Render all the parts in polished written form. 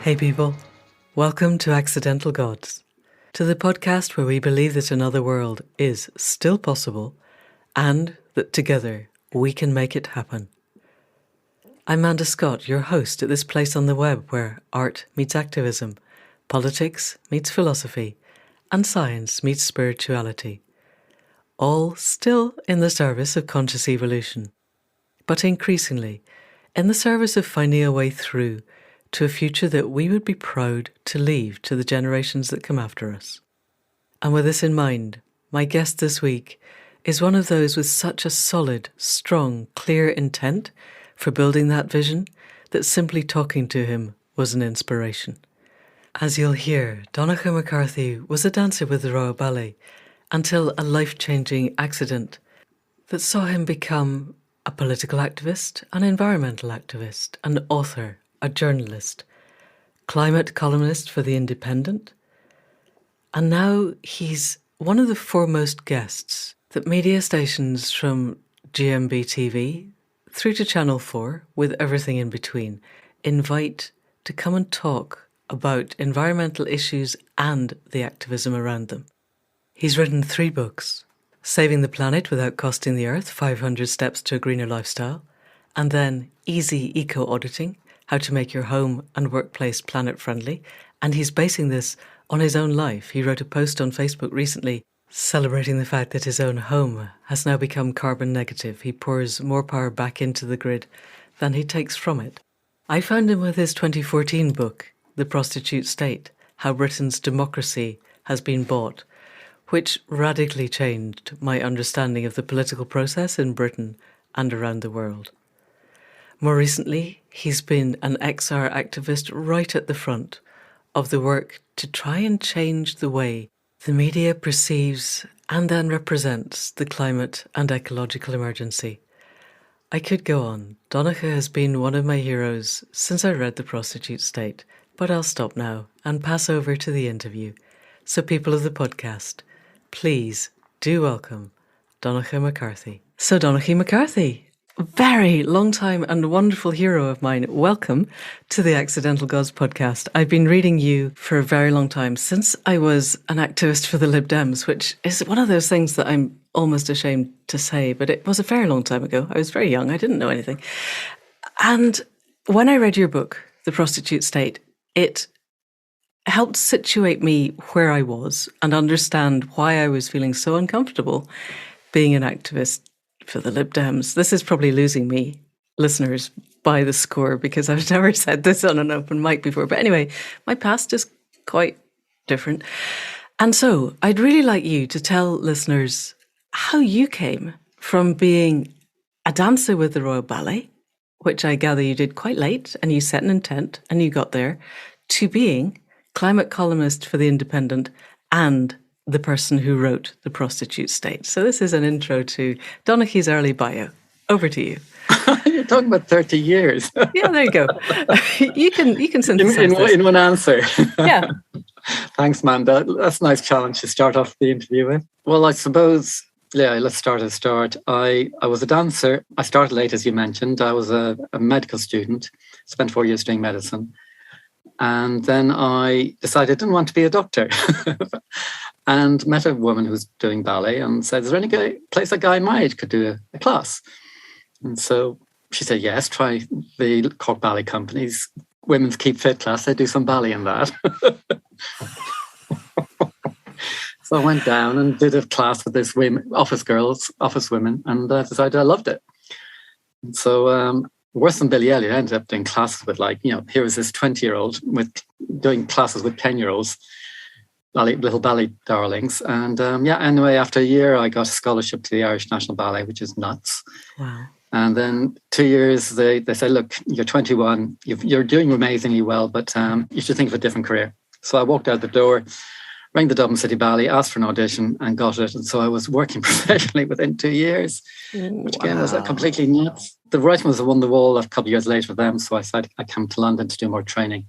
Hey people, welcome to Accidental Gods, to the podcast where we believe that another world is still possible and that together we can make it happen. I'm Amanda Scott, your host at this place on the web where art meets activism, politics meets philosophy, and science meets spirituality. All still in the service of conscious evolution, but increasingly in the service of finding a way through to a future that we would be proud to leave to the generations that come after us. And with this in mind, my guest this week is one of those with such a solid, strong, clear intent for building that vision that simply talking to him was an inspiration. As you'll hear, Donnachadh McCarthy was a dancer with the Royal Ballet until a life-changing accident that saw him become a political activist, an environmental activist, an author, a journalist, climate columnist for The Independent, and now he's one of the foremost guests that media stations from GMB TV through to Channel 4, with everything in between, invite to come and talk about environmental issues and the activism around them. He's written 3 books: Saving the Planet Without Costing the Earth, 500 Steps to a Greener Lifestyle, and then Easy Eco-auditing, How to Make Your Home and Workplace Planet Friendly. And he's basing this on his own life. He wrote a post on Facebook recently celebrating the fact that his own home has now become carbon negative. He pours more power back into the grid than he takes from it. I found him with his 2014 book, The Prostitute State, How Britain's Democracy Has Been Bought, which radically changed my understanding of the political process in Britain and around the world. More recently, he's been an XR activist right at the front of the work to try and change the way the media perceives and then represents the climate and ecological emergency. I could go on. Donnachadh has been one of my heroes since I read The Prostitute State, but I'll stop now and pass over to the interview. So people of the podcast, please do welcome Donnachadh McCarthy. So Donnachadh McCarthy, a very long time and wonderful hero of mine, welcome to the Accidental Gods podcast. I've been reading you for a very long time, since I was an activist for the Lib Dems, which is one of those things that I'm almost ashamed to say, but it was a very long time ago. I was very young, I didn't know anything. And when I read your book, The Prostitute State, it helped situate me where I was and understand why I was feeling so uncomfortable being an activist for the Lib Dems. This is probably losing me, listeners, by the score, because I've never said this on an open mic before. But anyway, my past is quite different. And so I'd really like you to tell listeners how you came from being a dancer with the Royal Ballet, which I gather you did quite late, and you set an intent and you got there, to being climate columnist for The Independent and the person who wrote The Prostitute State. So this is an intro to Donnachadh's early bio. Over to you. You're talking about 30 years. Yeah, there you go. You can synthesize this. In one answer. Yeah. Thanks, Amanda. That's a nice challenge to start off the interview with. Well, I suppose, let's start at the start. I was a dancer. I started late, as you mentioned. I was a medical student, spent 4 years doing medicine. And then I decided I didn't want to be a doctor. And met a woman who was doing ballet and said, is there any place a guy my age could do a class? And so she said, yes, try the Cork Ballet Company's Women's Keep Fit class. They do some ballet in that. So I went down and did a class with this office women, and I decided I loved it. And so worse than Billy Elliot, I ended up doing classes with here was this 20-year-old doing classes with 10-year-olds. Little ballet darlings. And anyway, after a year, I got a scholarship to the Irish National Ballet, which is nuts. Wow. And then 2 years, they said, look, you're 21, you're doing amazingly well, but you should think of a different career. So I walked out the door, rang the Dublin City Ballet, asked for an audition and got it. And so I was working professionally within 2 years, which again was completely nuts. The writing was on the wall a couple of years later for them. So I said, I came to London to do more training.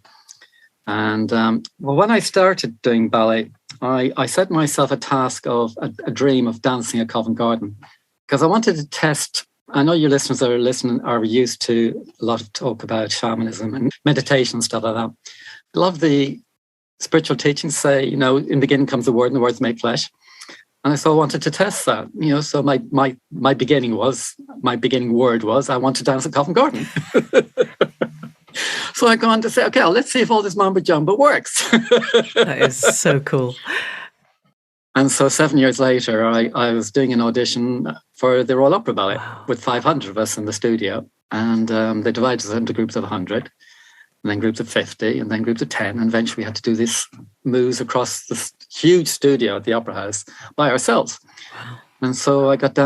And when I started doing ballet, I set myself a task of a dream of dancing at Covent Garden, because I wanted to test I know your listeners that are listening are used to a lot of talk about shamanism and meditation and stuff like that. A lot of the spiritual teachings say, in the beginning comes the word and the word's made flesh. And so I wanted to test that, so my beginning word was, I want to dance at Covent Garden. So I go on to say, okay, let's see if all this mumbo jumbo works. That is so cool. And so 7 years later, I was doing an audition for the Royal Opera Ballet with 500 of us in the studio. And they divided us into groups of 100, and then groups of 50, and then groups of 10. And eventually we had to do this moves across this huge studio at the Opera House by ourselves. Wow. And so I got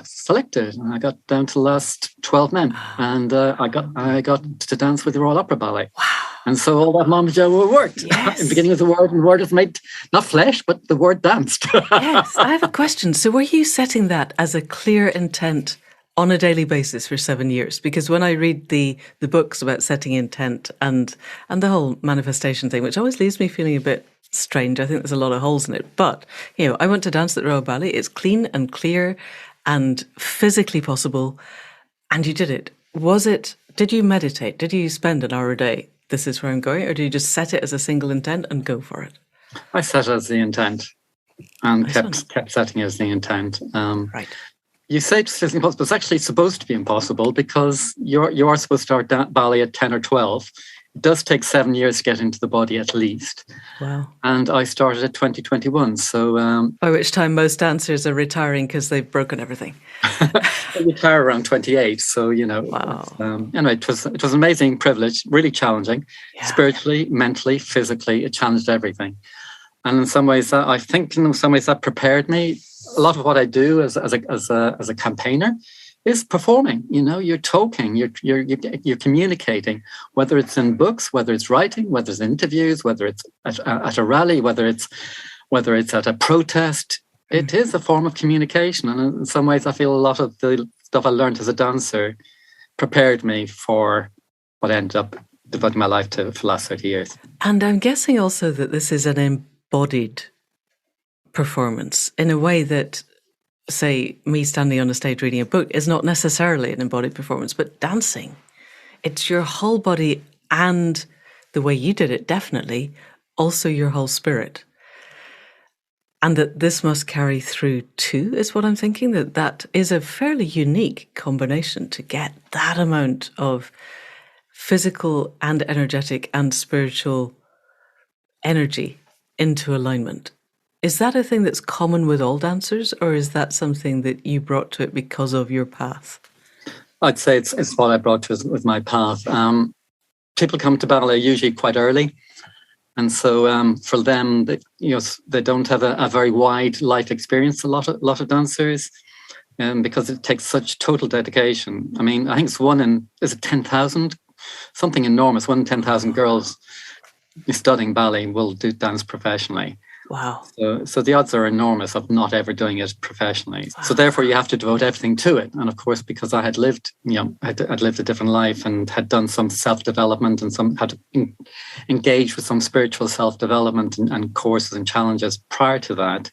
selected, and I got down to the last 12 men. Wow. And I got to dance with the Royal Opera Ballet. Wow. And so all that mumbo jumbo worked. Yes. In the beginning of the word, and the word was made, not flesh, but the word danced. Yes, I have a question. So were you setting that as a clear intent on a daily basis for 7 years? Because when I read the books about setting intent and the whole manifestation thing, which always leaves me feeling a bit strange, I think there's a lot of holes in it. But, I want to dance at the Royal Ballet. It's clean and clear and physically possible. And you did it. Did you meditate? Did you spend an hour a day? This is where I'm going, or do you just set it as a single intent and go for it? I set it as the intent and kept setting it as the intent. Right. You say it's impossible, but it's actually supposed to be impossible because you are supposed to start ballet at 10 or 12. It does take 7 years to get into the body at least. Wow. And I started at 2021. So by which time most dancers are retiring because they've broken everything. I retire around 28. So, wow. It was an amazing privilege, really challenging, spiritually, mentally, physically. It challenged everything. And in some ways, I think that prepared me. A lot of what I do as a campaigner is performing. You're talking, you're communicating, whether it's in books, whether it's writing, whether it's interviews, whether it's at a rally, whether it's at a protest. It is a form of communication, and in some ways, I feel a lot of the stuff I learned as a dancer prepared me for what I ended up devoting my life to for the last 30 years. And I'm guessing also that this is an embodied performance in a way that, say, me standing on a stage reading a book is not necessarily an embodied performance, but dancing. It's your whole body, and the way you did it, definitely, also your whole spirit. And that this must carry through too, is what I'm thinking, that is a fairly unique combination to get that amount of physical and energetic and spiritual energy into alignment. Is that a thing that's common with all dancers, or is that something that you brought to it because of your path? I'd say it's what I brought to it with my path. People come to ballet usually quite early. And so for them, they don't have a very wide life experience, a lot of dancers, because it takes such total dedication. I mean, I think it's 10,000? Something enormous. 1 in 10,000 girls studying ballet will do dance professionally. Wow. So the odds are enormous of not ever doing it professionally. Wow. So therefore you have to devote everything to it. And of course, because I had lived, I'd lived a different life and had done some self-development and had to engage with some spiritual self-development and courses and challenges prior to that.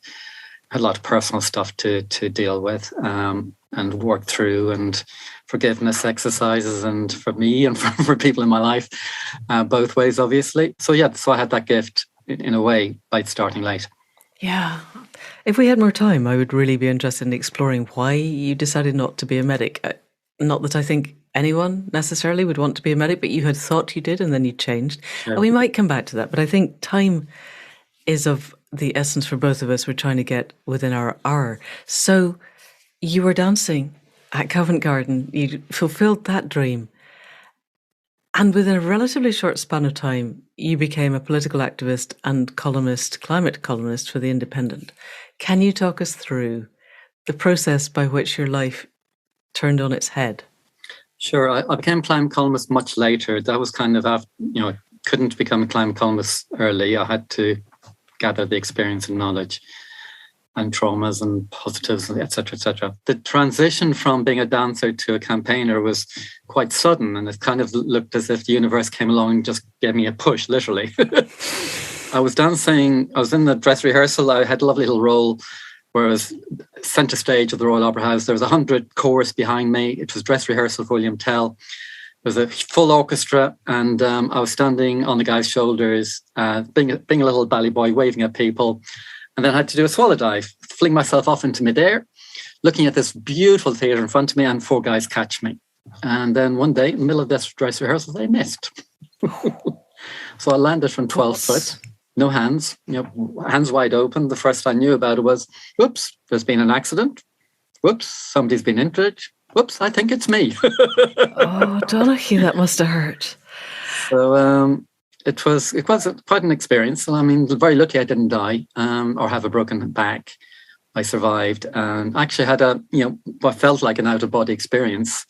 I had a lot of personal stuff to deal with and work through, and forgiveness exercises, and for me and for people in my life, both ways, obviously. So I had that gift in a way by starting late. Yeah. If we had more time, I would really be interested in exploring why you decided not to be a medic. Not that I think anyone necessarily would want to be a medic, but you had thought you did and then you changed. Sure. And we might come back to that, but I think time is of the essence for both of us. We're trying to get within our hour. So you were dancing at Covent Garden. You fulfilled that dream. And within a relatively short span of time, you became a political activist and columnist, climate columnist for The Independent. Can you talk us through the process by which your life turned on its head? Sure. I became a climate columnist much later. That was kind of after, I couldn't become a climate columnist early. I had to gather the experience and knowledge and traumas and positives, et cetera, et cetera. The transition from being a dancer to a campaigner was quite sudden, and it kind of looked as if the universe came along and just gave me a push, literally. I was dancing, I was in the dress rehearsal, I had a lovely little role whereas centre stage of the Royal Opera House, there was 100 chorus behind me. It was dress rehearsal for William Tell. There was a full orchestra, and I was standing on the guy's shoulders, being a little bally boy, waving at people, and then I had to do a swallow dive, fling myself off into midair, looking at this beautiful theatre in front of me, and 4 guys catch me. And then one day, in the middle of this dress rehearsal, they missed. So I landed from 12 foot, no hands, hands wide open. The first I knew about it was, whoops, there's been an accident. Whoops, somebody's been injured. Whoops, I think it's me. Oh, Donnachadh, that must have hurt. So it was quite an experience. I mean, very lucky I didn't die or have a broken back. I survived and actually had what felt like an out-of-body experience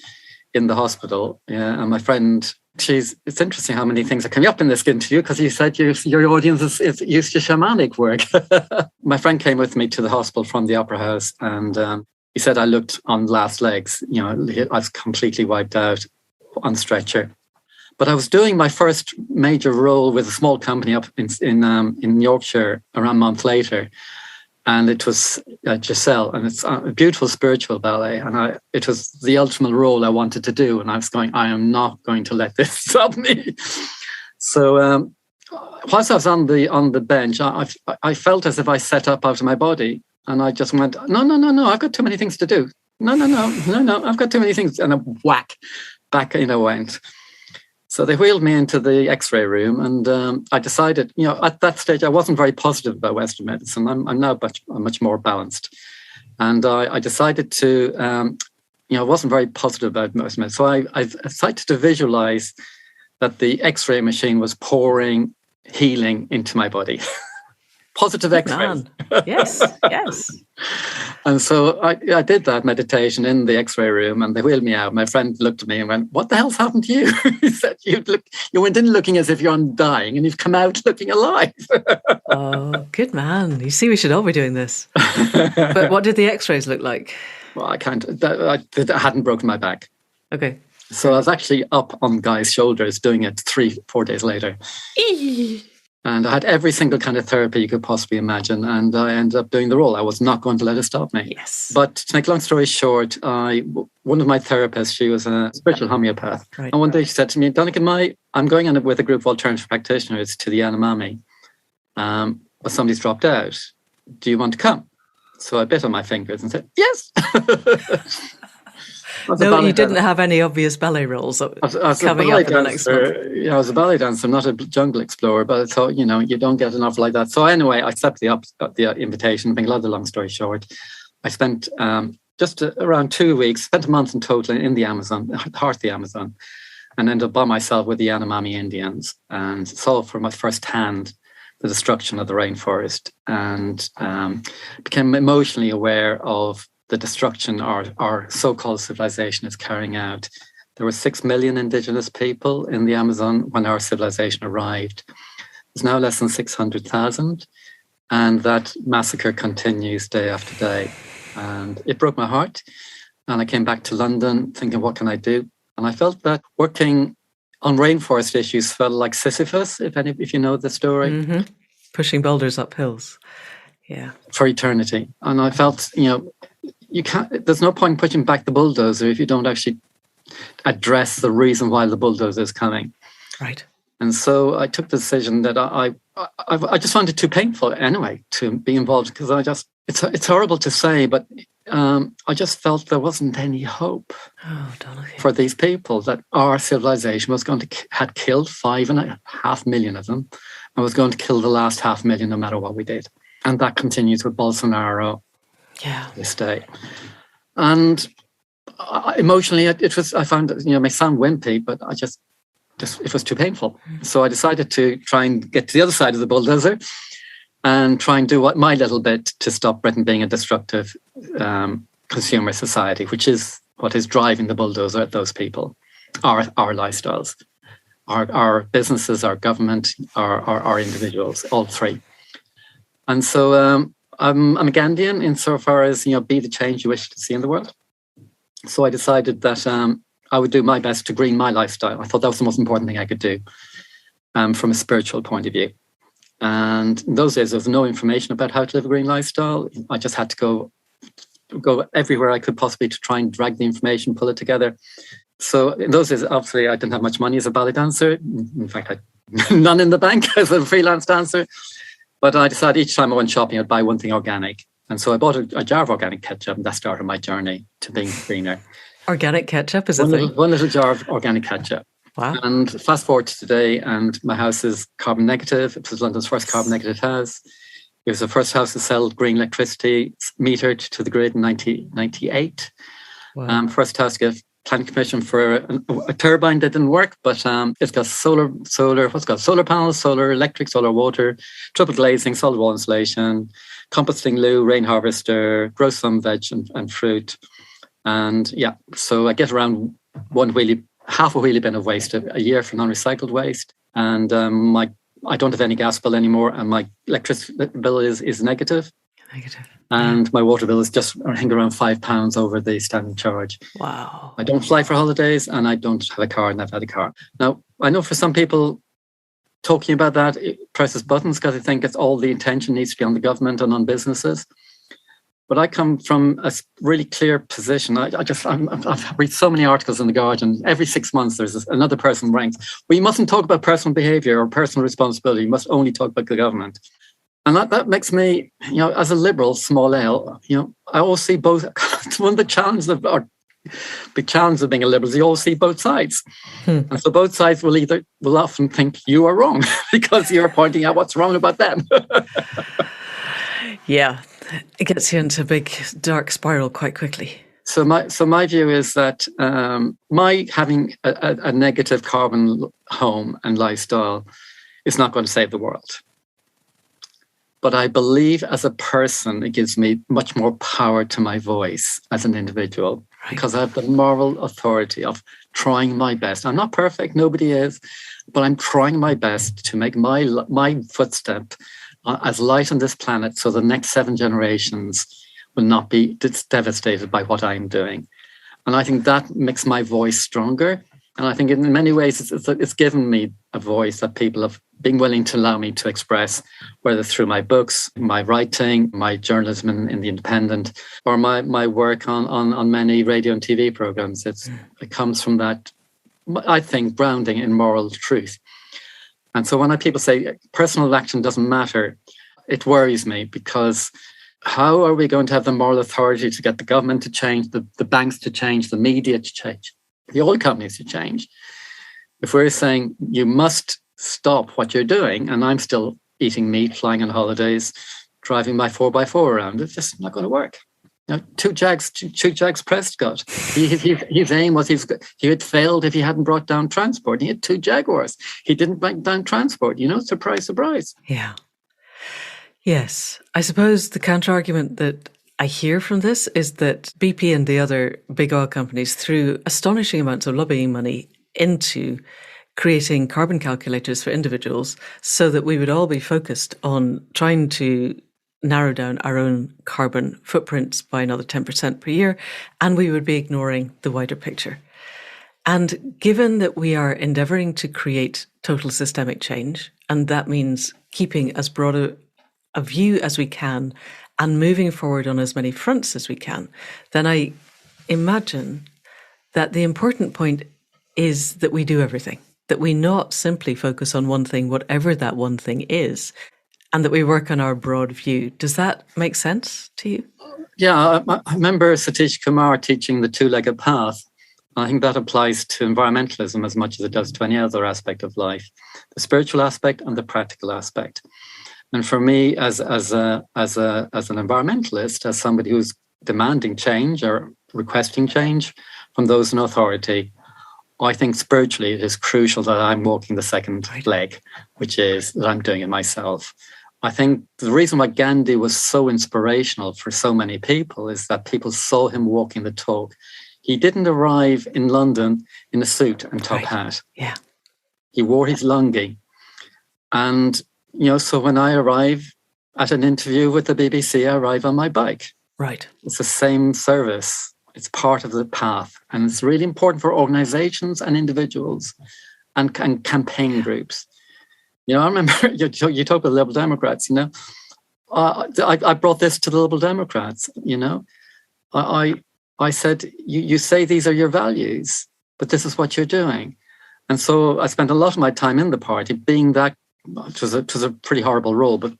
in the hospital. Yeah, and my friend, it's interesting how many things are coming up in this interview because you said your audience is used to shamanic work. My friend came with me to the hospital from the Opera House, and he said I looked on last legs. I was completely wiped out on stretcher. But I was doing my first major role with a small company up in Yorkshire around a month later. And it was Giselle, and it's a beautiful spiritual ballet. And it was the ultimate role I wanted to do. And I was going, I am not going to let this stop me. So whilst I was on the bench, I felt as if I set up out of my body. And I just went, no, I've got too many things to do. No, I've got too many things. And whack, back in I went. So they wheeled me into the X-ray room, and I decided, at that stage, I wasn't very positive about Western medicine. I'm now much more balanced. And I decided to, I wasn't very positive about Western medicine. So I decided to visualize that the X-ray machine was pouring healing into my body. Positive X-rays. Yes. And so I did that meditation in the X-ray room, and they wheeled me out. My friend looked at me and went, "What the hell's happened to you?" He said, "You went in looking as if you're dying, and you've come out looking alive." Oh, good man. You see, we should all be doing this. But what did the X-rays look like? Well, I hadn't broken my back. Okay. So I was actually up on guys' shoulders doing it 3-4 days later. And I had every single kind of therapy you could possibly imagine. And I ended up doing the role. I was not going to let it stop me. Yes. But to make a long story short, one of my therapists, she was a spiritual homeopath. Right. And one day she said to me, "Donnachadh, I'm going on with a group of alternative practitioners to the Yanomami. But somebody's dropped out. Do you want to come?" So I bit on my fingers and said, "Yes." No, you didn't have any obvious ballet roles coming up in the next month. Yeah, I was a ballet dancer, not a jungle explorer, but I thought, you don't get enough like that. So anyway, I accepted the invitation. Being a long story short, I spent just around 2 weeks, spent a month in total in the Amazon, heart of the Amazon, and ended up by myself with the Yanomami Indians and saw from my first hand the destruction of the rainforest, and became emotionally aware of the destruction our so-called civilization is carrying out. There were 6 million indigenous people in the Amazon when our civilization arrived. There's now less than 600,000, and that massacre continues day after day. And it broke my heart. And I came back to London thinking, what can I do? And I felt that working on rainforest issues felt like Sisyphus, if you know the story. Mm-hmm. Pushing boulders up hills. Yeah. For eternity. And I felt, you can't. There's no point pushing back the bulldozer if you don't actually address the reason why the bulldozer is coming. Right. And so I took the decision that I just found it too painful anyway to be involved, because it's horrible to say, but I just felt there wasn't any hope for these people, that our civilization had killed 5.5 million of them, and was going to kill the last 500,000 no matter what we did. And that continues with Bolsonaro. Yeah, this day. And emotionally, I found it may sound wimpy, but it was too painful. So I decided to try and get to the other side of the bulldozer and try and do my little bit to stop Britain being a destructive consumer society, which is what is driving the bulldozer at those people, our lifestyles, our businesses, our government, our individuals, all three. And so I'm a Gandhian insofar as, be the change you wish to see in the world. So I decided that I would do my best to green my lifestyle. I thought that was the most important thing I could do from a spiritual point of view. And in those days, there was no information about how to live a green lifestyle. I just had to go everywhere I could possibly to try and drag the information, pull it together. So in those days, obviously, I didn't have much money as a ballet dancer. In fact, I had none in the bank as a freelance dancer. But I decided each time I went shopping, I'd buy one thing organic. And so I bought a jar of organic ketchup, and that started my journey to being greener. Organic ketchup is a thing? One little jar of organic ketchup. Wow. And fast forward to today, and my house is carbon negative. It was London's first carbon negative house. It was the first house to sell green electricity metered to the grid in 1998. Wow. First house to get planning permission for a turbine that didn't work, but it's got solar, solar panels, solar electric, solar water, triple glazing, solid wall insulation, composting loo, rain harvester, grow some veg and fruit. And yeah, so I get around half a wheelie bin of waste a year for non-recycled waste. And I don't have any gas bill anymore, and my electricity bill is negative. And my water bill is just, I think, around £5 over the standing charge. Wow. I don't fly for holidays, and I don't have a car, and I've had a car. Now, I know for some people, talking about that, it presses buttons because I think it's all the attention needs to be on the government and on businesses. But I come from a really clear position. I've read so many articles in The Guardian. Every 6 months, there's another person ranks. Well, you mustn't talk about personal behaviour or personal responsibility. You must only talk about the government. And that makes me, as a liberal, small L, I always see both. It's one of the challenges of being a liberal is you always see both sides. And so both sides will often think you are wrong because you're pointing out what's wrong about them. Yeah, it gets you into a big dark spiral quite quickly. So my view is that my having a negative carbon home and lifestyle is not going to save the world. But I believe as a person, it gives me much more power to my voice as an individual, right? Because I have the moral authority of trying my best. I'm not perfect, nobody is, but I'm trying my best to make my footstep as light on this planet so the next 7 generations will not be devastated by what I'm doing. And I think that makes my voice stronger. And I think in many ways, it's given me a voice that people have been willing to allow me to express, whether through my books, my writing, my journalism in The Independent, or my work on many radio and TV programs. It comes from that, I think, grounding in moral truth. And so when people say personal action doesn't matter, it worries me, because how are we going to have the moral authority to get the government to change, the banks to change, the media to change, the oil companies to change, if we're saying you must stop what you're doing, and I'm still eating meat, flying on holidays, driving my 4x4 around, it's just not going to work. Two Jags Prescott. His aim was he had failed if he hadn't brought down transport. He had 2 Jaguars. He didn't bring down transport. Surprise, surprise. Yeah. Yes. I suppose the counter-argument that I hear from this is that BP and the other big oil companies threw astonishing amounts of lobbying money into creating carbon calculators for individuals so that we would all be focused on trying to narrow down our own carbon footprints by another 10% per year, and we would be ignoring the wider picture. And given that we are endeavouring to create total systemic change, and that means keeping as broad a view as we can and moving forward on as many fronts as we can, then I imagine that the important point is that we do everything, that we not simply focus on one thing, whatever that one thing is, and that we work on our broad view. Does that make sense to you? Yeah, I remember Satish Kumar teaching the 2-legged path. I think that applies to environmentalism as much as it does to any other aspect of life, the spiritual aspect and the practical aspect. And for me, as an environmentalist, as somebody who's demanding change or requesting change from those in authority, I think spiritually it is crucial that I'm walking the second leg, which is that I'm doing it myself. I think the reason why Gandhi was so inspirational for so many people is that people saw him walking the talk. He didn't arrive in London in a suit and top hat. Yeah. He wore his lungi. And, so when I arrive at an interview with the BBC, I arrive on my bike. Right. It's the same service. It's part of the path. And it's really important for organizations and individuals and campaign groups I remember you talk about Liberal Democrats, I brought this to the Liberal Democrats, I said, you say these are your values, but this is what you're doing. And so I spent a lot of my time in the party being that, it was a pretty horrible role, but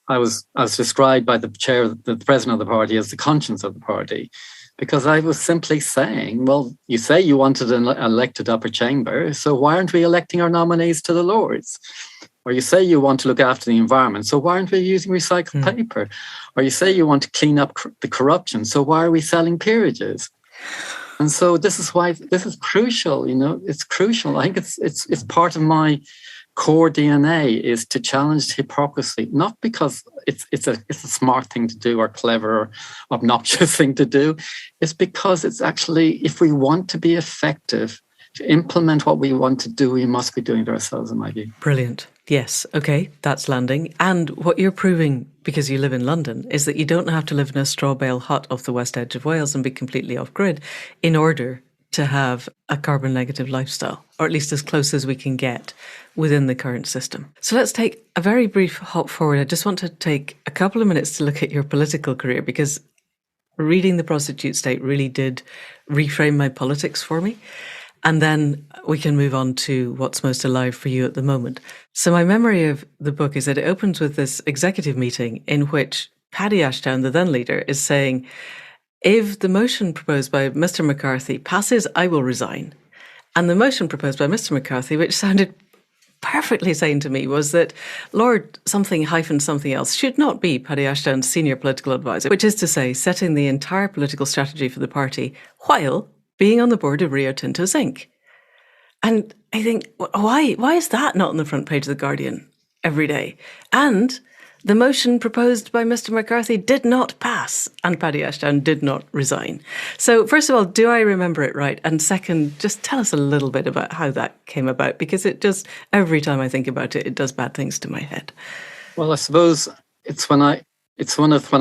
I was described by the chair, the president of the party, as the conscience of the party, because I was simply saying, well, you say you wanted an elected upper chamber, so why aren't we electing our nominees to the Lords? Or you say you want to look after the environment, so why aren't we using recycled paper? Or you say you want to clean up the corruption, so why are we selling peerages? And so this is why this is crucial. It's crucial. I think it's part of my core DNA is to challenge hypocrisy, not because it's a smart thing to do or clever or obnoxious thing to do. It's because it's actually, if we want to be effective, to implement what we want to do, we must be doing it ourselves, in my view. Brilliant. Yes. Okay, that's landing. And what you're proving, because you live in London, is that you don't have to live in a straw bale hut off the west edge of Wales and be completely off grid in order to have a carbon negative lifestyle, or at least as close as we can get within the current system. So let's take a very brief hop forward. I just want to take a couple of minutes to look at your political career, because reading The Prostitute State really did reframe my politics for me. And then we can move on to what's most alive for you at the moment. So my memory of the book is that it opens with this executive meeting in which Paddy Ashdown, the then leader, is saying, if the motion proposed by Mr. McCarthy passes, I will resign. And the motion proposed by Mr. McCarthy, which sounded perfectly sane to me, was that Lord something something else should not be Paddy Ashdown's senior political advisor, which is to say, setting the entire political strategy for the party while being on the board of Rio Tinto Zinc. And I think, why is that not on the front page of The Guardian every day? And the motion proposed by Mr. McCarthy did not pass, and Paddy Ashdown did not resign. So first of all, do I remember it right? And second, just tell us a little bit about how that came about, because it just, every time I think about it, it does bad things to my head. Well, I suppose it's when I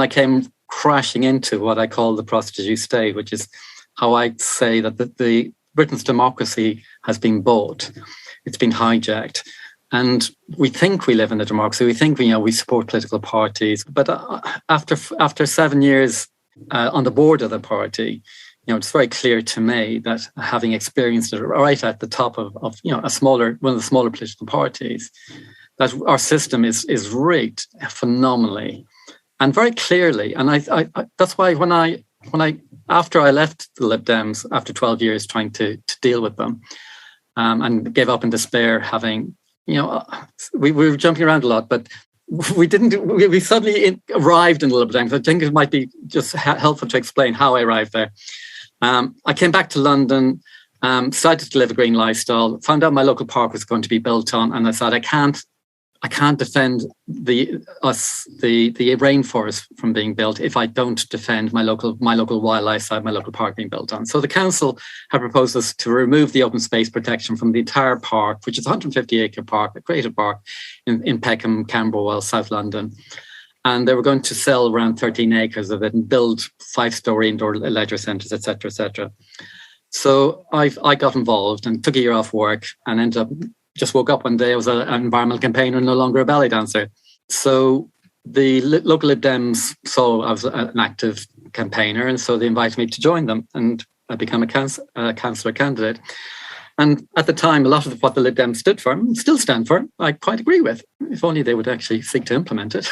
came crashing into what I call the Prostitute State, which is how I say that the Britain's democracy has been bought. It's been hijacked. And we think we live in a democracy. We think we support political parties. But after 7 years on the board of the party, it's very clear to me that, having experienced it right at the top of one of the smaller political parties, that our system is rigged phenomenally and very clearly. And I that's why when I after I left the Lib Dems after 12 years trying to deal with them, and gave up in despair, having we were jumping around a lot, but we suddenly arrived in the Lib Dems. I think it might be just helpful to explain how I arrived there. I came back to London, decided to live a green lifestyle, found out my local park was going to be built on, and I said, I can't defend the rainforest from being built if I don't defend my local wildlife side, my local park being built on. So the council have proposed us to remove the open space protection from the entire park, which is a 150-acre park, a creative park in Peckham, Camberwell, South London. And they were going to sell around 13 acres of it and build 5-story indoor leisure centres, etc., etc. So I got involved and took a year off work and ended up, just woke up one day, I was an environmental campaigner, no longer a ballet dancer. So the local Lib Dems saw I was an active campaigner, and so they invited me to join them, and I became a councillor candidate. And at the time, a lot of what the Lib Dems stood for, and still stand for, I quite agree with, if only they would actually seek to implement it.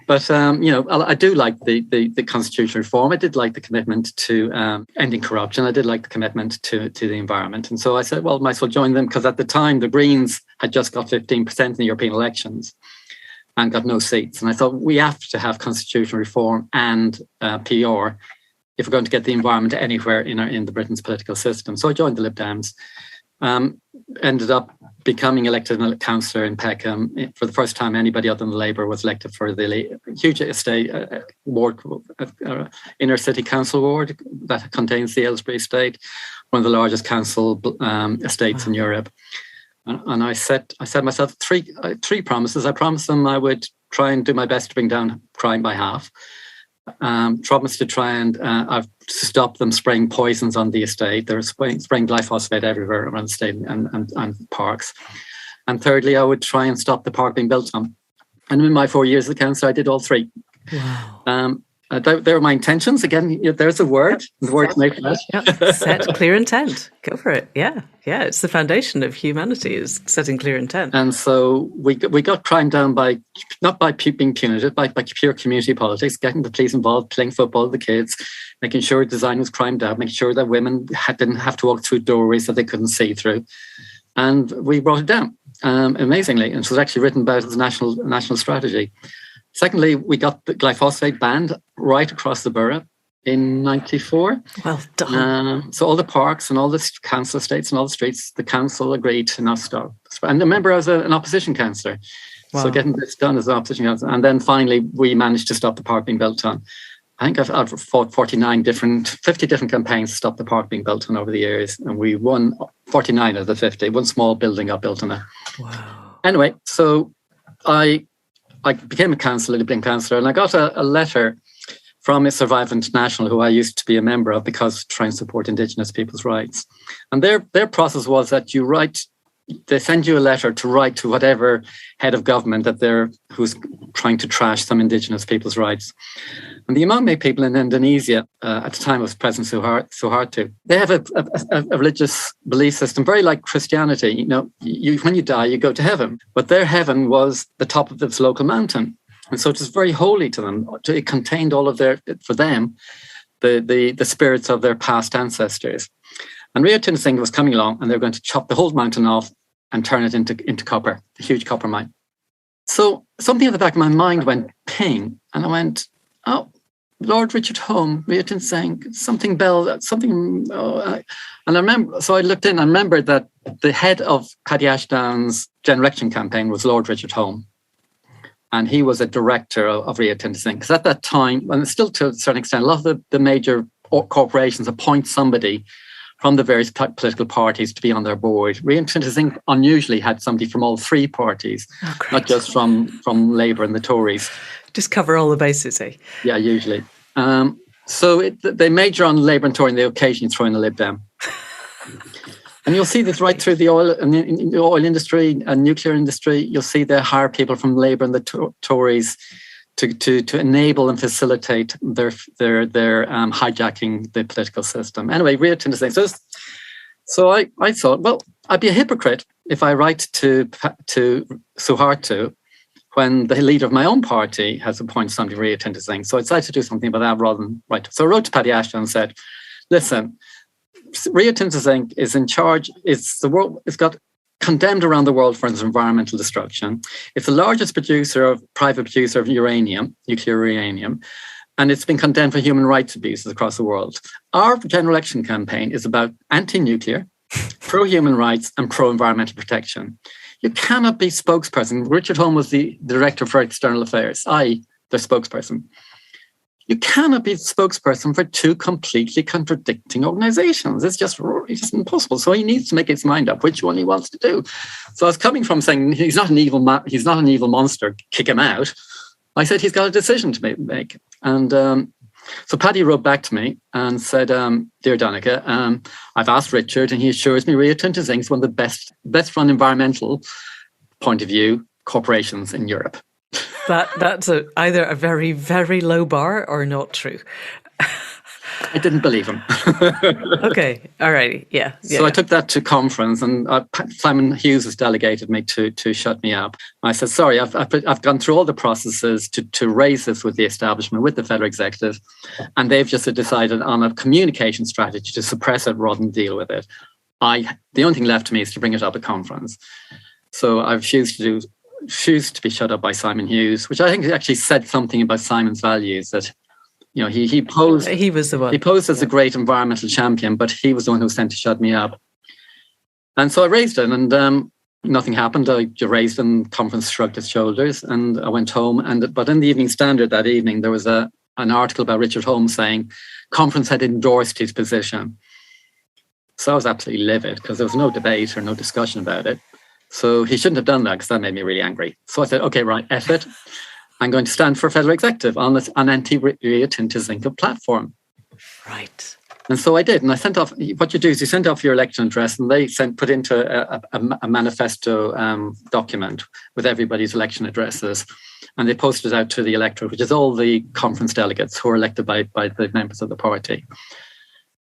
But, I do like the constitutional reform. I did like the commitment to ending corruption. I did like the commitment to the environment. And so I said, well, might as well join them, because at the time, the Greens had just got 15% in the European elections and got no seats. And I thought, we have to have constitutional reform and PR if we're going to get the environment anywhere in the Britain's political system. So I joined the Lib Dems, ended up becoming elected a councillor in Peckham. For the first time, anybody other than Labour was elected for the huge estate ward, inner city council ward that contains the Aylesbury estate, one of the largest council estates in Europe. And I set myself three promises. I promised them I would try and do my best to bring down crime by half. Promised to try and stop them spraying poisons on the estate. They were spraying glyphosate everywhere around the state and parks. And thirdly, I would try and stop the park being built on. And in my 4 years as a councillor, I did all three. Wow. There were my intentions. Again, there's a word. The word make flesh. Set clear intent. Go for it. Yeah. It's the foundation of humanity, is setting clear intent. And so we got crime down not by being punitive, by pure community politics, getting the police involved, playing football with the kids, making sure design was crimed down, making sure that women didn't have to walk through doorways that they couldn't see through. And we brought it down amazingly. And it was actually written about as a national strategy. Secondly, we got the glyphosate banned right across the borough in 94. Well done. So all the parks and all the council estates and all the streets, the council agreed to not stop. And remember, I was an opposition councillor. Wow. So getting this done as an opposition councillor. And then finally, we managed to stop the park being built on. I think I've fought 50 different campaigns to stop the park being built on over the years. And we won 49 of the 50. One small building got built on it. Wow. Anyway, so I became a councillor, and I got a letter from a Survive International, who I used to be a member of because trying to support Indigenous people's rights. And their process was that they send you a letter to write to whatever head of government who's trying to trash some Indigenous people's rights. And the Among people in Indonesia, at the time was President Suharto, they have a religious belief system, very like Christianity. When you die, you go to heaven. But their heaven was the top of this local mountain. And so it was very holy to them. It contained all of for them, the spirits of their past ancestors. And Rio Tinto Singh was coming along, and they were going to chop the whole mountain off and turn it into copper, a huge copper mine. So something at the back of my mind went ping, and I went, oh, Lord Richard Home, Rio Tinto Singh, something bell, something. And I remember, so I looked in and remembered that the head of Paddy Ashdown's general election campaign was Lord Richard Home. And he was a director of Rio Tinto Singh. Because at that time, and still to a certain extent, a lot of the major corporations appoint somebody from the various political parties to be on their board. Rio Tinto Singh unusually had somebody from all three parties, not just from Labour and the Tories. Just cover all the bases, eh? Yeah, usually. So they major on Labour and Tory, and they occasionally throw in a Lib Dem. And you'll see this right through the oil industry and nuclear industry. You'll see they hire people from Labour and the Tories to enable and facilitate their hijacking the political system. Anyway, Rio Tinto Singh. So I thought, well, I'd be a hypocrite if I write to Suharto when the leader of my own party has appointed somebody Rio Tinto Singh. So I decided to do something about that rather than write. So I wrote to Paddy Ashdown and said, listen, Rio Tinto Singh is in charge. It's got condemned around the world for its environmental destruction. It's the largest private producer of uranium, nuclear uranium, and it's been condemned for human rights abuses across the world. Our general election campaign is about anti-nuclear, pro-human rights, and pro-environmental protection. You cannot be spokesperson. Richard Home was the director for external affairs, the spokesperson. You cannot be the spokesperson for two completely contradicting organizations. It's just impossible. So he needs to make his mind up which one he wants to do. So I was coming from saying he's not an evil monster, kick him out. I said he's got a decision to make. And so Paddy wrote back to me and said, dear Donnachadh, I've asked Richard and he assures me Rio Tinto Singh is one of the best run environmental point of view corporations in Europe. That's either a very, very low bar or not true. I didn't believe him. Okay, all righty, yeah. So I took that to conference, and Simon Hughes has delegated me to shut me up. I said, sorry, I've gone through all the processes to raise this with the establishment, with the federal executive, and they've just decided on a communication strategy to suppress it rather than deal with it. The only thing left to me is to bring it up at conference. So I refused to be shut up by Simon Hughes, which I think actually said something about Simon's values, that he posed as a great environmental champion, but he was the one who was sent to shut me up. And so I raised it, and nothing happened. I raised it, and conference shrugged its shoulders, and I went home. But in the Evening Standard that evening, there was an article about Richard Holmes saying conference had endorsed his position. So I was absolutely livid because there was no debate or no discussion about it. So he shouldn't have done that because that made me really angry. So I said, okay, right, F it. I'm going to stand for federal executive on an anti-Rio Tinto Singh platform. Right. And so I did. And I sent off, what you do is you send off your election address and they put into a manifesto document with everybody's election addresses. And they posted it out to the electorate, which is all the conference delegates who are elected by the members of the party.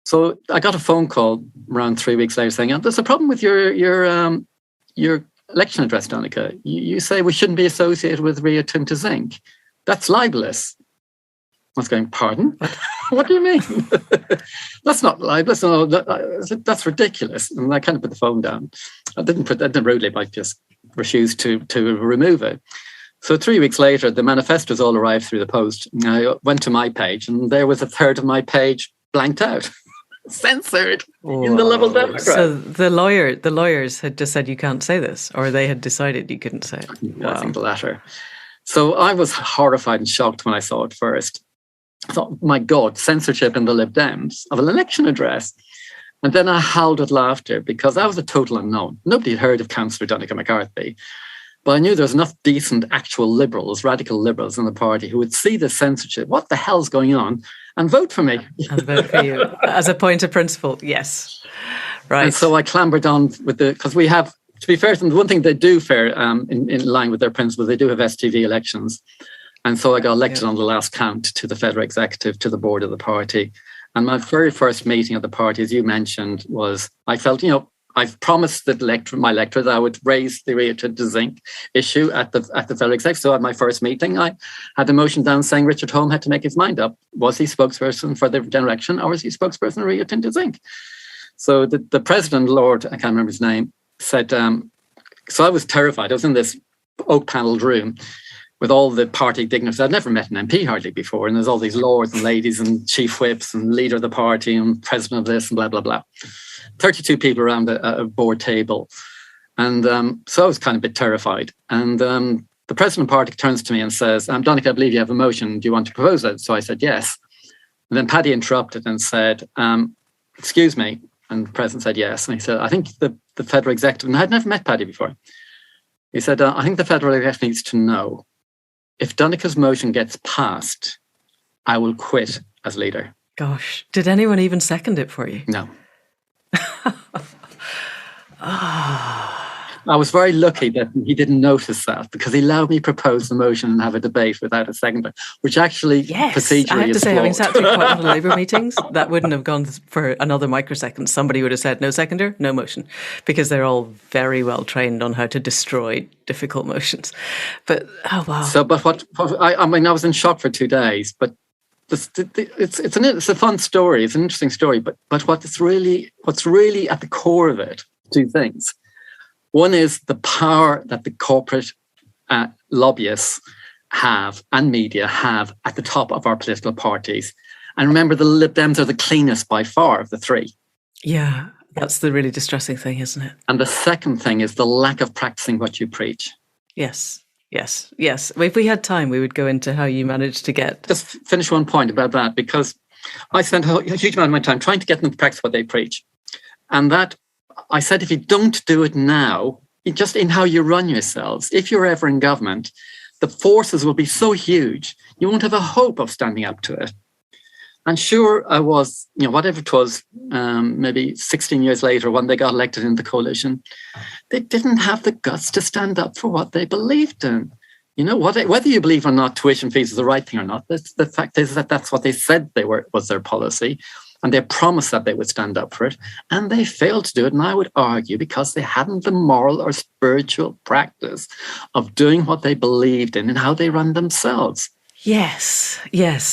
So I got a phone call around 3 weeks later saying, there's a problem with your election address, Donnachadh. You say we shouldn't be associated with Rio Tinto Zinc. That's libelous. I was going, pardon? What do you mean? That's not libelous. No, that's ridiculous. And I kind of put the phone down. I didn't rudely, but I just refused to remove it. So 3 weeks later, the manifestos all arrived through the post. I went to my page and there was a third of my page blanked out. Censored in the Liberal Democrat. So the lawyers had just said you can't say this, or they had decided you couldn't say it. I think the latter. So I was horrified and shocked when I saw it first. I thought, my God, censorship in the Lib Dems of an election address. And then I howled with laughter because I was a total unknown. Nobody had heard of Councillor Donnachadh McCarthy. But I knew there was enough decent actual liberals, radical liberals in the party who would see the censorship, what the hell's going on, and vote for me. And vote for you. As a point of principle, yes. Right. And so I clambered on with because we have, to be fair, the one thing they do fair in line with their principles, they do have STV elections. And so I got elected on the last count to the federal executive, to the board of the party. And my very first meeting of the party, as you mentioned, was I felt, I've promised my electorate that I would raise the Rio Tinto Zinc issue at the federal executive. So at my first meeting, I had a motion down saying Richard Home had to make his mind up. Was he spokesperson for the general election or was he spokesperson for Rio Tinto Zinc? So the president, Lord, I can't remember his name, said, so I was terrified. I was in this oak panelled room with all the party dignitaries. I'd never met an MP hardly before. And there's all these lords and ladies and chief whips and leader of the party and president of this and blah, blah, blah. 32 people around a board table. And so I was kind of a bit terrified. And the president of the party turns to me and says, Donnachadh, I believe you have a motion. Do you want to propose it? So I said, yes. And then Paddy interrupted and said, excuse me. And the president said, yes. And he said, I think the federal executive, and I'd never met Paddy before. He said, I think the federal executive needs to know if Donnachadh's motion gets passed, I will quit as leader. Gosh, did anyone even second it for you? No. I was very lucky that he didn't notice that because he allowed me propose the motion and have a debate without a seconder, which actually procedurally I have to say, flawed. having sat through quite a lot of Labour meetings, that wouldn't have gone for another microsecond. Somebody would have said no seconder, no motion, because they're all very well trained on how to destroy difficult motions. But oh wow! So, but I mean, I was in shock for 2 days, but. It's a fun story. It's an interesting story, but what's really at the core of it, two things. One is the power that the corporate lobbyists have and media have at the top of our political parties. And remember, the Lib Dems are the cleanest by far of the three. Yeah, that's the really distressing thing, isn't it? And the second thing is the lack of practicing what you preach. Yes. If we had time, we would go into how you managed to get... Just finish one point about that, because I spent a huge amount of my time trying to get them to practice what they preach. And that, I said, if you don't do it now, just in how you run yourselves, if you're ever in government, the forces will be so huge, you won't have a hope of standing up to it. And sure, I was, whatever it was, maybe 16 years later when they got elected in the coalition, they didn't have the guts to stand up for what they believed in. Whether you believe or not tuition fees is the right thing or not, the fact is that that's what they said was their policy. And they promised that they would stand up for it. And they failed to do it. And I would argue because they hadn't the moral or spiritual practice of doing what they believed in and how they run themselves. Yes.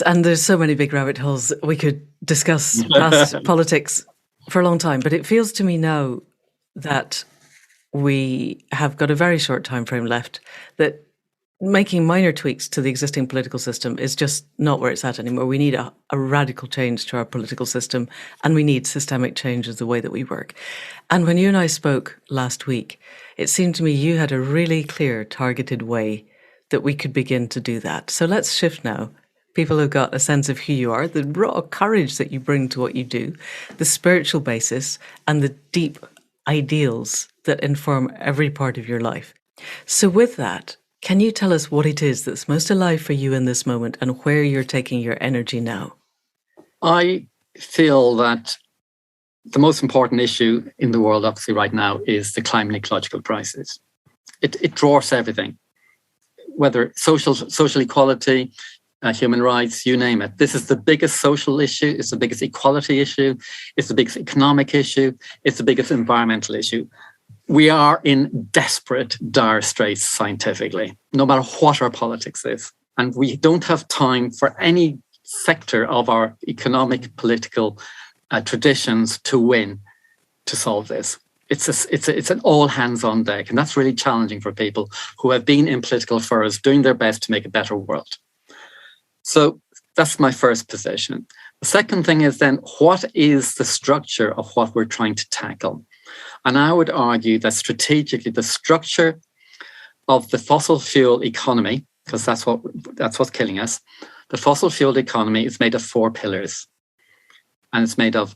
And there's so many big rabbit holes. We could discuss past politics for a long time. But it feels to me now that we have got a very short time frame left, that making minor tweaks to the existing political system is just not where it's at anymore. We need a radical change to our political system, and we need systemic change of the way that we work. And when you and I spoke last week, it seemed to me you had a really clear, targeted way that we could begin to do that. So let's shift now. People who've got a sense of who you are, the raw courage that you bring to what you do, the spiritual basis, and the deep ideals that inform every part of your life. So with that, can you tell us what it is that's most alive for you in this moment and where you're taking your energy now? I feel that the most important issue in the world, obviously, right now is the climate and ecological crisis. It dwarfs everything, whether social equality, human rights, you name it. This is the biggest social issue. It's the biggest equality issue. It's the biggest economic issue. It's the biggest environmental issue. We are in desperate, dire straits scientifically, no matter what our politics is. And we don't have time for any sector of our economic, political traditions to win to solve this. It's an all hands on deck. And that's really challenging for people who have been in political furrows doing their best to make a better world. So that's my first position. The second thing is then, what is the structure of what we're trying to tackle? And I would argue that strategically, the structure of the fossil fuel economy, because that's what's killing us, the fossil fuel economy is made of 4 pillars. And it's made of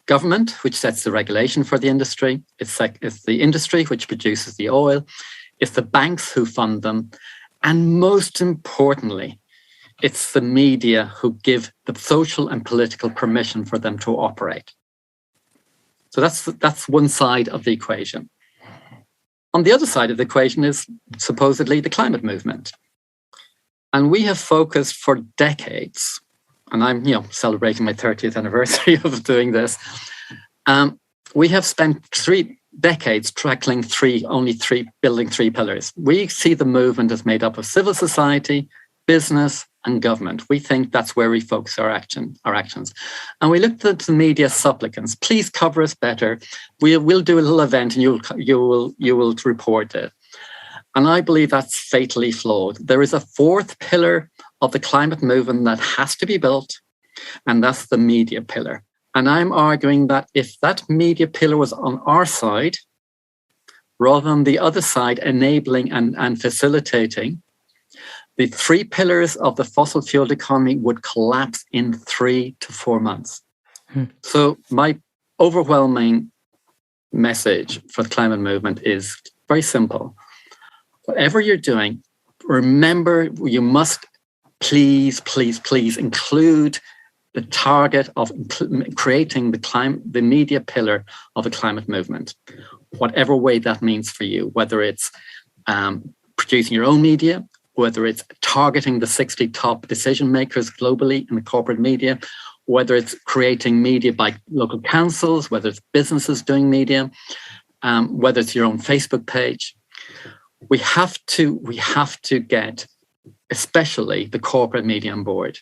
government, which sets the regulation for the industry. It's the industry which produces the oil. It's the banks who fund them. And most importantly, it's the media who give the social and political permission for them to operate. So that's one side of the equation. On the other side of the equation is supposedly the climate movement. And we have focused for decades, and I'm celebrating my 30th anniversary of doing this. We have spent 3 decades building 3 pillars. We see the movement as made up of civil society, business, and government. We think that's where we focus our actions. And we looked at the media supplicants. Please cover us better. We'll do a little event and you will report it. And I believe that's fatally flawed. There is a 4th pillar of the climate movement that has to be built, and that's the media pillar. And I'm arguing that if that media pillar was on our side, rather than the other side enabling and facilitating, the 3 pillars of the fossil fuel economy would collapse in 3 to 4 months. So my overwhelming message for the climate movement is very simple. Whatever you're doing, remember you must please include the target of creating the media pillar of the climate movement, whatever way that means for you, whether it's producing your own media, whether it's targeting the 60 top decision makers globally in the corporate media, whether it's creating media by local councils, whether it's businesses doing media, whether it's your own Facebook page. We have to get especially the corporate media on board.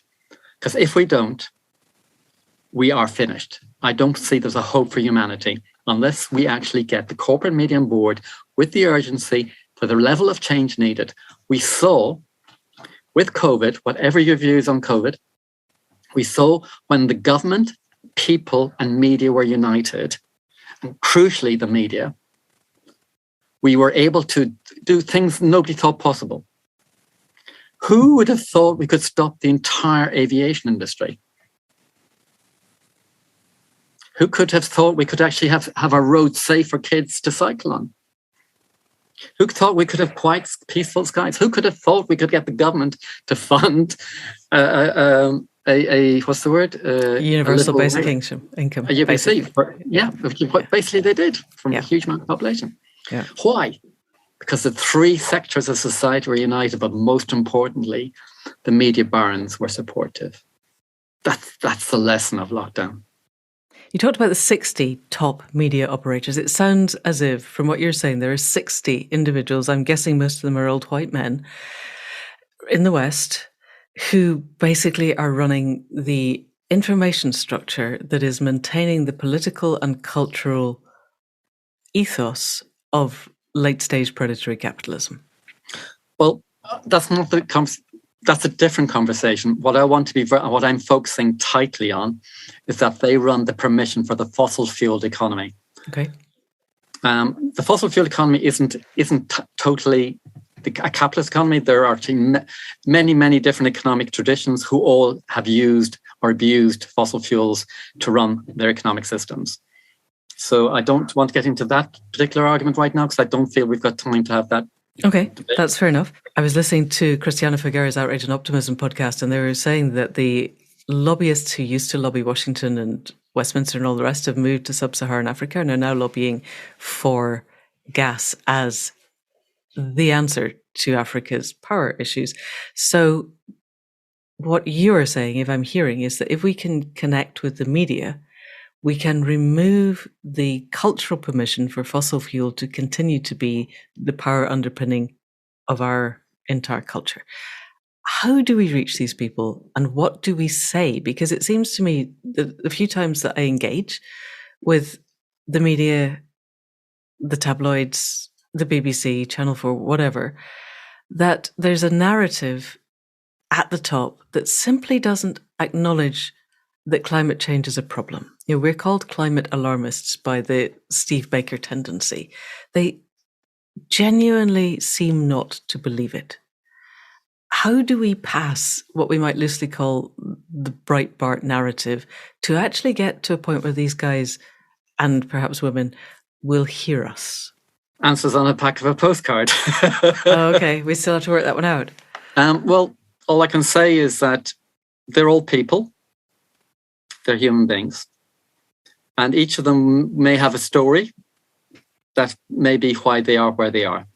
Because if we don't, we are finished. I don't see there's a hope for humanity unless we actually get the corporate media on board with the urgency for the level of change needed. We saw with COVID, whatever your views on COVID, we saw when the government, people, and media were united, and crucially the media, we were able to do things nobody thought possible. Who would have thought we could stop the entire aviation industry? Who could have thought we could actually have our roads safe for kids to cycle on? Who thought we could have quiet, peaceful skies? Who could have thought we could get the government to fund what's the word? Universal basic income. A UBC. Basically they did from a huge amount of population. Yeah. Why? Because the 3 sectors of society were united, but most importantly, the media barons were supportive. That's the lesson of lockdown. You talked about the 60 top media operators. It sounds as if, from what you're saying, there are 60 individuals, I'm guessing most of them are old white men, in the West, who basically are running the information structure that is maintaining the political and cultural ethos of late-stage predatory capitalism. Well, that's a different conversation. What I'm focusing tightly on is that they run the permission for the fossil fueled economy. Okay. The fossil fuel economy isn't totally a capitalist economy. There are many different economic traditions who all have used or abused fossil fuels to run their economic systems. So I don't want to get into that particular argument right now because I don't feel we've got time to have that. Okay, that's fair enough. I was listening to Christiana Figueroa's Outrage and Optimism podcast, and they were saying that the lobbyists who used to lobby Washington and Westminster and all the rest have moved to sub-Saharan Africa and are now lobbying for gas as the answer to Africa's power issues. So what you're saying, if I'm hearing, is that if we can connect with the media, we can remove the cultural permission for fossil fuel to continue to be the power underpinning of our entire culture. How do we reach these people and what do we say? Because it seems to me that the few times that I engage with the media, the tabloids, the BBC, Channel 4, whatever, that there's a narrative at the top that simply doesn't acknowledge that climate change is a problem. You know, we're called climate alarmists by the Steve Baker tendency. They genuinely seem not to believe it. How do we pass what we might loosely call the Breitbart narrative to actually get to a point where these guys, and perhaps women, will hear us? Answers on a pack of a postcard. Oh, okay, we still have to work that one out. Well, all I can say is that they're all people. They're human beings. And each of them may have a story that may be why they are where they are.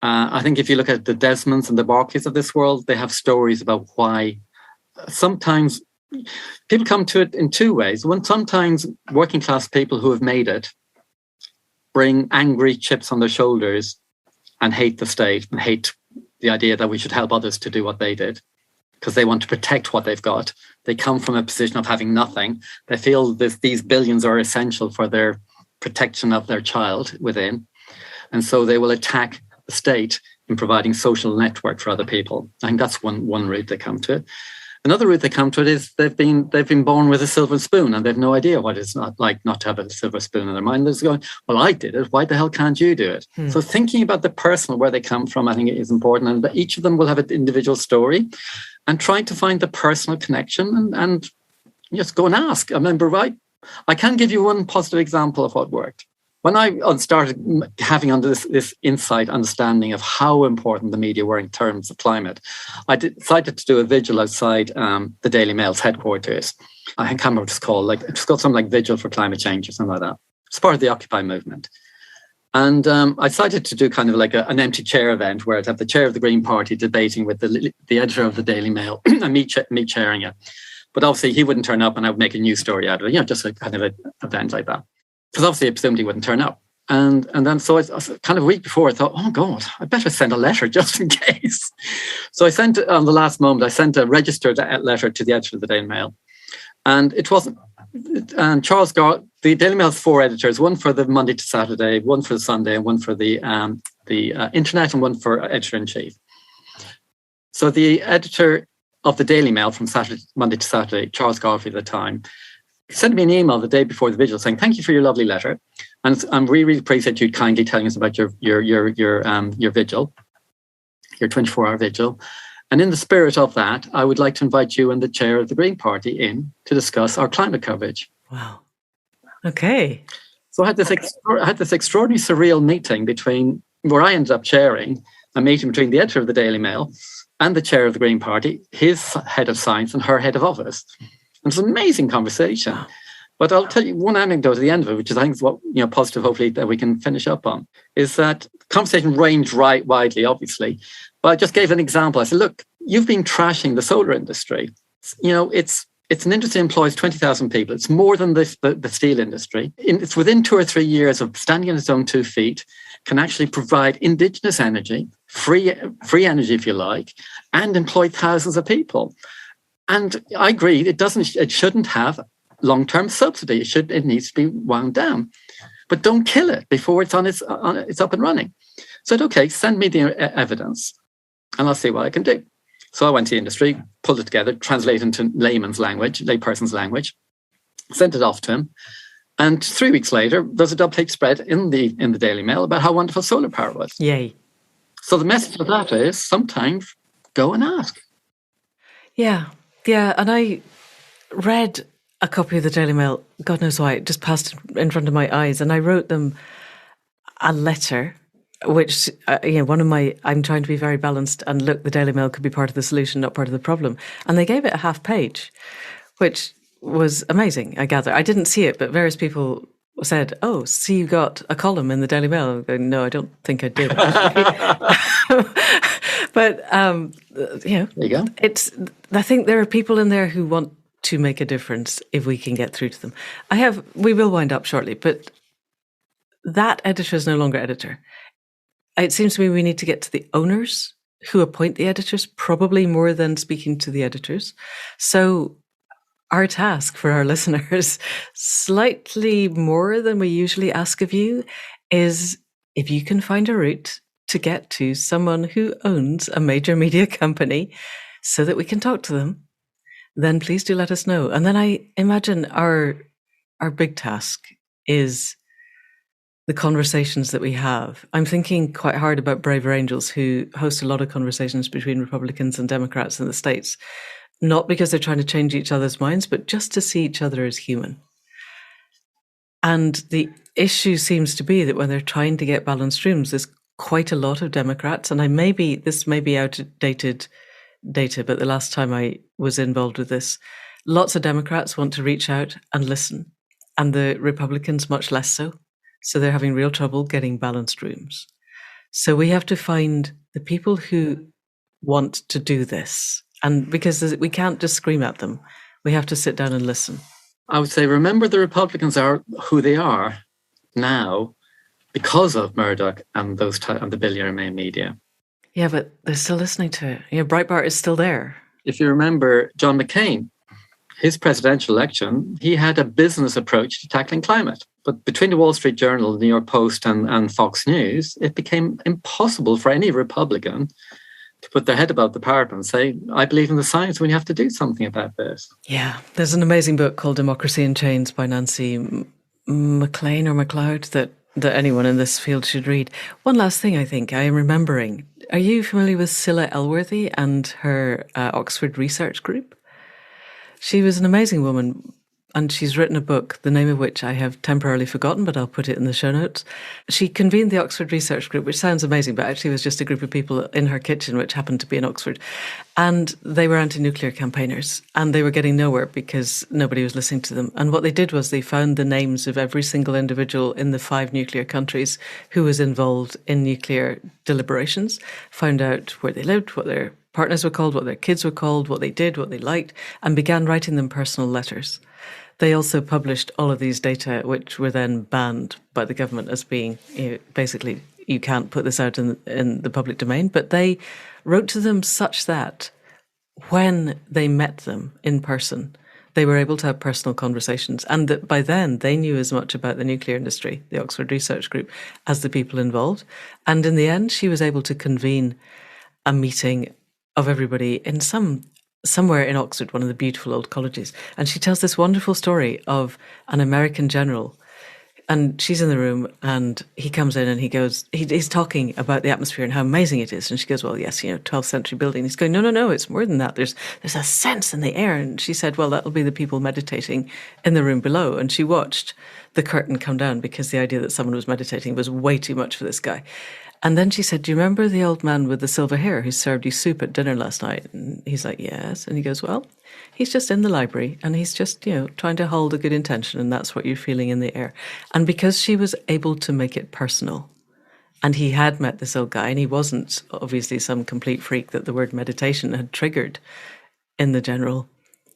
I think if you look at the Desmonds and the Barclays of this world, they have stories about why. Sometimes people come to it in two ways. One, sometimes working class people who have made it bring angry chips on their shoulders and hate the state and hate the idea that we should help others to do what they did because they want to protect what they've got. They come from a position of having nothing. They feel these billions are essential for their protection of their child within. And so they will attack the state in providing social network for other people. I think that's one route they come to it. Another route they come to it is they've been born with a silver spoon and they've no idea what it's not like not to have a silver spoon in their mind. They're just going, well, I did it. Why the hell can't you do it? So thinking about the personal, where they come from, I think it is important. And each of them will have an individual story and trying to find the personal connection and just go and ask. I remember, I can give you one positive example of what worked. When I started having under this insight, understanding of how important the media were in terms of climate, I decided to do a vigil outside the Daily Mail's headquarters. I can't remember what it's called. It's called something like Vigil for Climate Change or something like that. It's part of the Occupy movement. And I decided to do kind of like an empty chair event where I'd have the chair of the Green Party debating with the editor of the Daily Mail and me chairing it. But obviously he wouldn't turn up and I would make a news story out of it, just a kind of an event like that. Because obviously I presumed he wouldn't turn up. And then so I kind of a week before I thought, oh God, I better send a letter just in case. So I sent on the last moment, I sent a registered letter to the editor of the Daily Mail. And it wasn't, and Charles Gar, the Daily Mail's 4 editors, one for the Monday to Saturday, one for the Sunday, and one for the internet, and one for editor-in-chief. So the editor of the Daily Mail from Monday to Saturday, Charles Garfield at the time, sent me an email the day before the vigil saying, thank you for your lovely letter. And I really appreciate you kindly telling us about your vigil, your 24-hour vigil. And in the spirit of that, I would like to invite you and the chair of the Green Party in to discuss our climate coverage. Wow. Okay. So I had this extraordinary surreal meeting where I ended up chairing a meeting between the editor of the Daily Mail and the chair of the Green Party, his head of science and her head of office. And it's an amazing conversation. But I'll tell you one anecdote at the end of it, which is I think is what positive, hopefully, that we can finish up on, is that conversation ranged right widely, obviously. But I just gave an example. I said, look, you've been trashing the solar industry. It's an industry that employs 20,000 people. It's more than the steel industry. It's within 2 or 3 years of standing on its own 2 feet, can actually provide indigenous energy, free energy, if you like, and employ thousands of people. And I agree, it shouldn't have long-term subsidy. It needs to be wound down, but don't kill it before it's up and running. So I said, okay, send me the evidence, and I'll see what I can do. So I went to the industry, pulled it together, translated into layperson's language, sent it off to him, and 3 weeks later, there's a double-page spread in the Daily Mail about how wonderful solar power was. Yay! So the message of that is sometimes go and ask. Yeah, and I read a copy of the Daily Mail, God knows why, it just passed in front of my eyes, and I wrote them a letter which, I'm trying to be very balanced and look, the Daily Mail could be part of the solution, not part of the problem. And they gave it a half page, which was amazing, I gather. I didn't see it, but various people said, "Oh, see, you got a column in the Daily Mail." No, I don't think I did. But, there you go. I think there are people in there who want to make a difference if we can get through to them. We will wind up shortly, but that editor is no longer editor. It seems to me we need to get to the owners who appoint the editors, probably more than speaking to the editors. So our task for our listeners, slightly more than we usually ask of you, is if you can find a route to get to someone who owns a major media company so that we can talk to them, then please do let us know. And then I imagine our big task is the conversations that we have. I'm thinking quite hard about Braver Angels, who host a lot of conversations between Republicans and Democrats in the States, not because they're trying to change each other's minds, but just to see each other as human. And the issue seems to be that when they're trying to get balanced rooms, there's quite a lot of Democrats, and this may be outdated data, but the last time I was involved with this, lots of Democrats want to reach out and listen, and the Republicans much less so. So they're having real trouble getting balanced rooms. So we have to find the people who want to do this. And because we can't just scream at them, we have to sit down and listen. I would say, remember, the Republicans are who they are now because of Murdoch and and the billionaire main media. Yeah, but they're still listening to it. Breitbart is still there. If you remember John McCain, his presidential election, he had a business approach to tackling climate. But between the Wall Street Journal, the New York Post, and Fox News, it became impossible for any Republican to put their head above the parapet and say, I believe in the science, we have to do something about this. Yeah, there's an amazing book called Democracy in Chains by Nancy MacLean or MacLeod that anyone in this field should read. One last thing I think I am remembering. Are you familiar with Scilla Elworthy and her Oxford Research Group? She was an amazing woman, and she's written a book, the name of which I have temporarily forgotten, but I'll put it in the show notes. She convened the Oxford Research Group, which sounds amazing, but actually was just a group of people in her kitchen, which happened to be in Oxford. And they were anti-nuclear campaigners, and they were getting nowhere because nobody was listening to them. And what they did was they found the names of every single individual in the 5 nuclear countries who was involved in nuclear deliberations, found out where they lived, what their partners were called, what their kids were called, what they did, what they liked, and began writing them personal letters. They also published all of these data, which were then banned by the government as being, basically, you can't put this out in the public domain. But they wrote to them such that when they met them in person, they were able to have personal conversations. And that by then, they knew as much about the nuclear industry, the Oxford Research Group, as the people involved. And in the end, she was able to convene a meeting of everybody in somewhere in Oxford, one of the beautiful old colleges. And she tells this wonderful story of an American general. And she's in the room and he comes in and he goes, he's talking about the atmosphere and how amazing it is. And she goes, well, yes, 12th century building. He's going, no, it's more than that. There's a sense in the air. And she said, well, that'll be the people meditating in the room below. And she watched the curtain come down because the idea that someone was meditating was way too much for this guy. And then she said, do you remember the old man with the silver hair who served you soup at dinner last night? And he's like, yes. And he goes, well, he's just in the library and he's just, trying to hold a good intention. And that's what you're feeling in the air. And because she was able to make it personal, and he had met this old guy, and he wasn't obviously some complete freak that the word meditation had triggered in the general,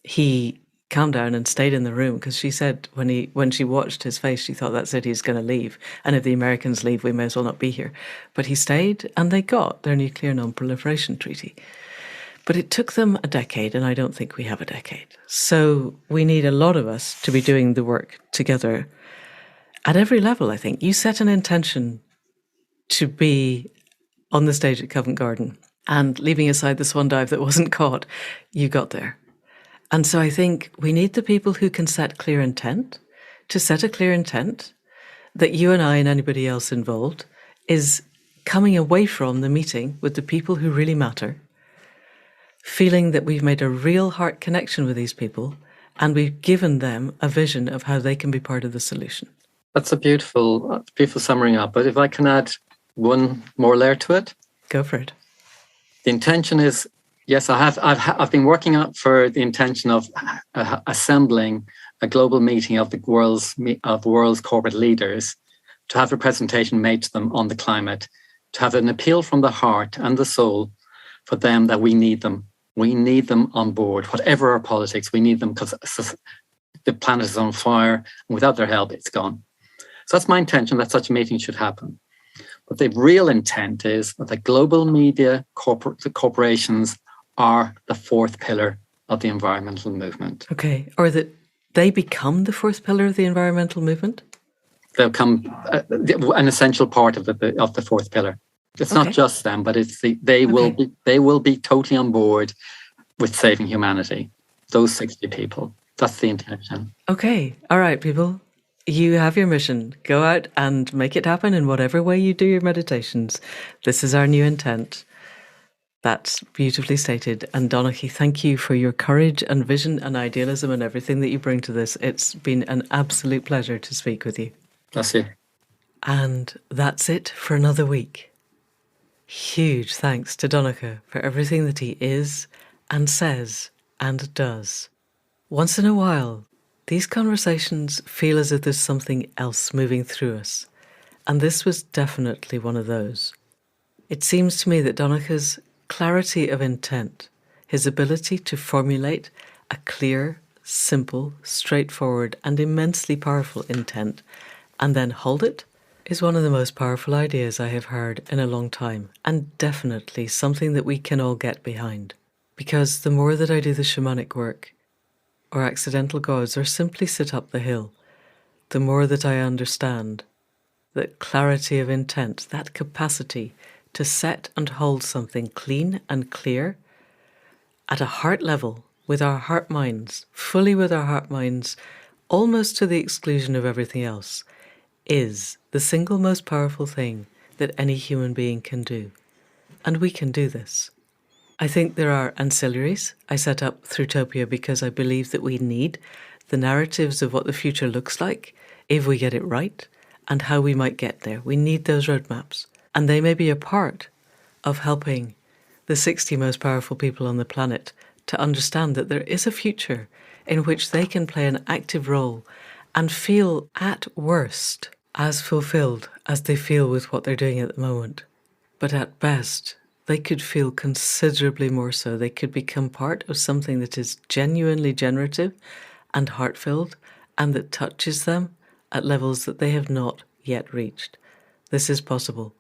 he calmed down and stayed in the room, because she said when she watched his face, she thought, that's it, he's going to leave. And if the Americans leave, we may as well not be here. But he stayed, and they got their nuclear non-proliferation treaty. But it took them a decade, and I don't think we have a decade. So we need a lot of us to be doing the work together at every level, I think. You set an intention to be on the stage at Covent Garden, and leaving aside the swan dive that wasn't caught, you got there. And so I think we need the people who can set clear intent, to set a clear intent that you and I and anybody else involved is coming away from the meeting with the people who really matter, feeling that we've made a real heart connection with these people and we've given them a vision of how they can be part of the solution. That's a beautiful summing up. But if I can add one more layer to it. Go for it. The intention is, yes, I've been working out for the intention of assembling a global meeting of the world's corporate leaders, to have a presentation made to them on the climate, to have an appeal from the heart and the soul for them that we need them. We need them on board. Whatever our politics, we need them, because the planet is on fire, and without their help, it's gone. So that's my intention, that such a meeting should happen. But the real intent is that the global media, the corporations are the fourth pillar of the environmental movement. Okay, or that they become the fourth pillar of the environmental movement? They'll become an essential part of the fourth pillar. It's not just them, but it's they will be totally on board with saving humanity. Those 60 people. That's the intention. Okay, all right, people. You have your mission. Go out and make it happen in whatever way you do your meditations. This is our new intent. That's beautifully stated. And Donnachadh, thank you for your courage and vision and idealism and everything that you bring to this. It's been an absolute pleasure to speak with you. That's it. And that's it for another week. Huge thanks to Donnachadh for everything that he is and says and does. Once in a while, these conversations feel as if there's something else moving through us. And this was definitely one of those. It seems to me that Donnachadh's clarity of intent, his ability to formulate a clear, simple, straightforward, and immensely powerful intent, and then hold it, is one of the most powerful ideas I have heard in a long time, and definitely something that we can all get behind. Because the more that I do the shamanic work, or accidental gods, or simply sit up the hill, the more that I understand that clarity of intent, that capacity to set and hold something clean and clear at a heart level, with our heart minds, fully with our heart minds, almost to the exclusion of everything else, is the single most powerful thing that any human being can do. And we can do this. I think there are ancillaries. I set up Throughtopia because I believe that we need the narratives of what the future looks like if we get it right, and how we might get there. We need those roadmaps. And they may be a part of helping the 60 most powerful people on the planet to understand that there is a future in which they can play an active role and feel at worst as fulfilled as they feel with what they're doing at the moment. But at best, they could feel considerably more so. They could become part of something that is genuinely generative and heart-filled, and that touches them at levels that they have not yet reached. This is possible.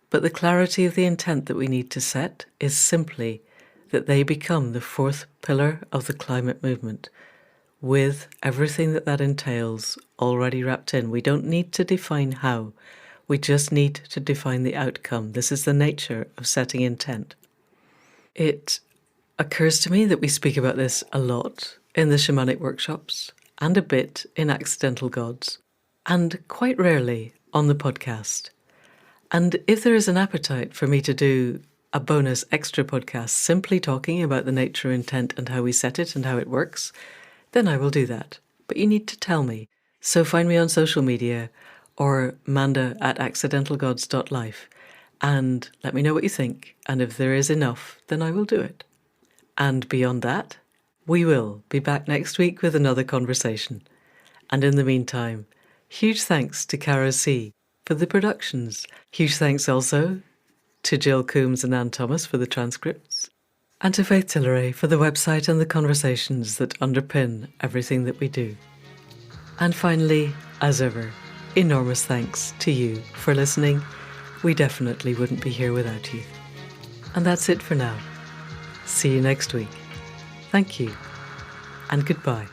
But the clarity of the intent that we need to set is simply that they become the fourth pillar of the climate movement, with everything that that entails already wrapped in. We don't need to define how. We just need to define the outcome. This is the nature of setting intent. It occurs to me that we speak about this a lot in the shamanic workshops and a bit in Accidental Gods, and quite rarely on the podcast. And if there is an appetite for me to do a bonus extra podcast simply talking about the nature of intent and how we set it and how it works, then I will do that. But you need to tell me. So find me on social media or manda@accidentalgods.life and let me know what you think. And if there is enough, then I will do it. And beyond that, we will be back next week with another conversation. And in the meantime, huge thanks to Cara C. for the productions. Huge thanks also to Jill Coombs and Anne Thomas for the transcripts, and to Faith Tilleray for the website and the conversations that underpin everything that we do. And finally, as ever, enormous thanks to you for listening. We definitely wouldn't be here without you. And that's it for now. See you next week. Thank you, and goodbye.